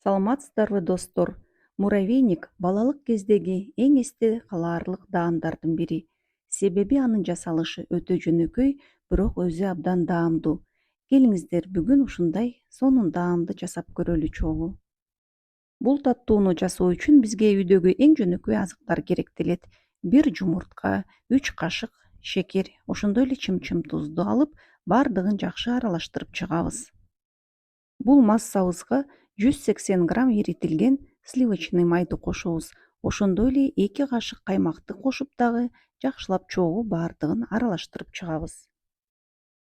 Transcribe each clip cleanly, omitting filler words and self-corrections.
Саламатсыздарбы достор? Муравейник балалык кездеги эң эсте калаарлык даамдардын бири. Себеби анын жасалышы өтө жөнөкөй, бирок өзү абдан даамдуу. Келиңиздер бүгүн ушундай сонун даамды жасап көрөлү чогуу. Бул таттууну жасоо үчүн бизге үйдөгү эң жөнөкөй азыктар керектелет. 1 жумуртка, 3 кашык шекер, ошондой эле чымчым тузду алып, бардыгын жакшы аралаштырып чыгабыз. Бул массабызга 180 грамм эритилген сливочный майды кошобуз. Ошондой эле 2 кашык каймакты кошуп дагы жакшылап чогуу бардыгын аралаштырып чыгабыз.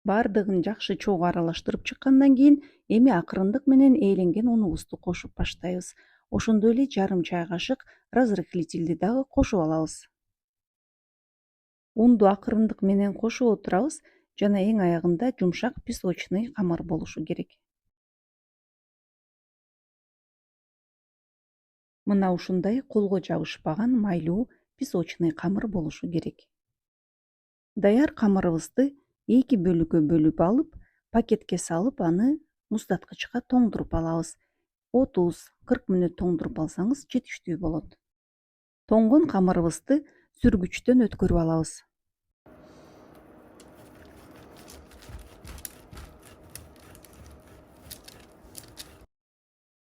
Бардыгын жакшы чогуу аралаштырып чыккандан кийин эми акырындык менен ээленген унубузду кошуп баштайбыз. Ошондой эле жарым чай кашык разрыхлительди дагы кошуп алабыз. Унду акырындык менен кошуп отурабыз жана эң аягында жумшак песочный камыр болушу керек. Мына ушундай колго жабышпаган майлуу песочный камыр болушу керек. Даяр камырыбызды 2 бөлүккө бөлүп алып, пакетке салып, аны муздаткычка тоңдуруп алабыз. 30-40 мүнөт тоңдуруп алсаңыз жетиштүү болот. Тоңгон камырыбызды сүргүчтөн өткөрүп алабыз.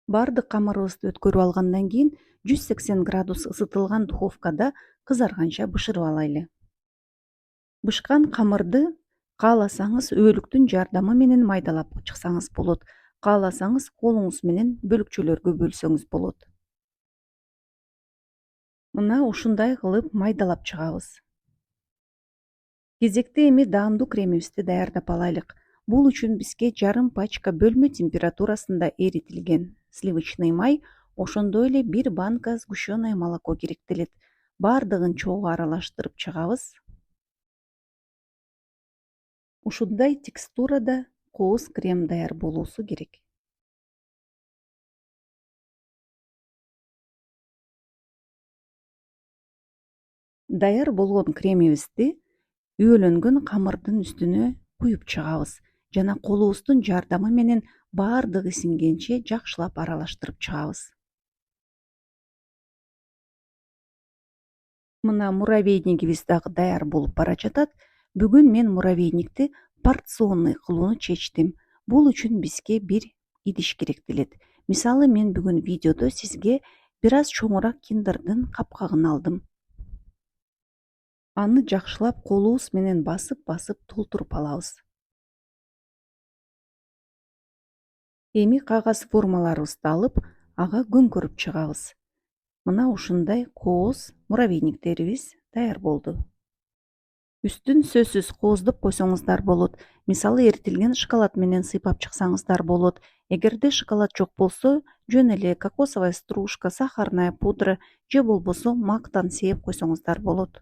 Бардык камырыбызды өткөрүп алгандан кийин 180 градус ысытылган духовкада кызарганча бышырып алайлы. Бышкан камырды кааласаңыз өөлүктүн жардамы менен майдалап чыксаңыз болот. Кааласаңыз колуңуз менен бөлүкчөлөргө бөлсөңүз болот. Мына ушундай кылып майдалап чыгабыз. Кезекте эми даамдуу кремибизди даярдап алайлык. Бул үчүн бизге жарым пачка бөлмө температурасында эритилген сливочный май, ошондой эле 1 банка сгущенное молоко керектелет. Бардыгын чогуу аралаштырып чыгабыз. Ушундай текстурада кооз крем даяр болуусу керек. Даяр болгон кремибизди үйөлөнгөн камырдын үстүнө куюп чыгабыз жана колубуздун жардамы менен бардыгы сиңгенче жакшылап аралаштырып чыгабыз. Мына муравейнигибиз дагы даяр болуп бара жатат. Бүгүн мен муравейникти порционный кылууну чечтим. Бул үчүн бизге бир идиш керектелет. Мисалы, мен бүгүн видеодо сизге бир аз чоңураак киндердин капкагын алдым. Аны жакшылап колубуз менен басып толтуруп алабыз. Эми кагаз формаларыбызды алып, ага көмкөрүп чыгабыз. Мына ушундай кооз муравейниктерибиз даяр болду. Үстүн сөзсүз кооздоп койсоңуздар болот. Мисалы, эритилген шоколад менен сыйпап чыксаңыздар болот. Эгерде шоколад жок болсо, жөн эле кокосовая стружка, сахарная пудра же болбосо мактан сээп койсоңуздар болот.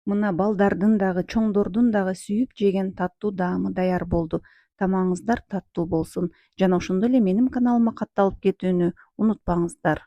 Мына балдардын дагы, чоңдордун дагы сүйүп жеген таттуу даамы даяр болду. Тамагыңыздар таттуу болсун жана ошондой эле менин каналыма катталып кетүүнү унутпаңыздар.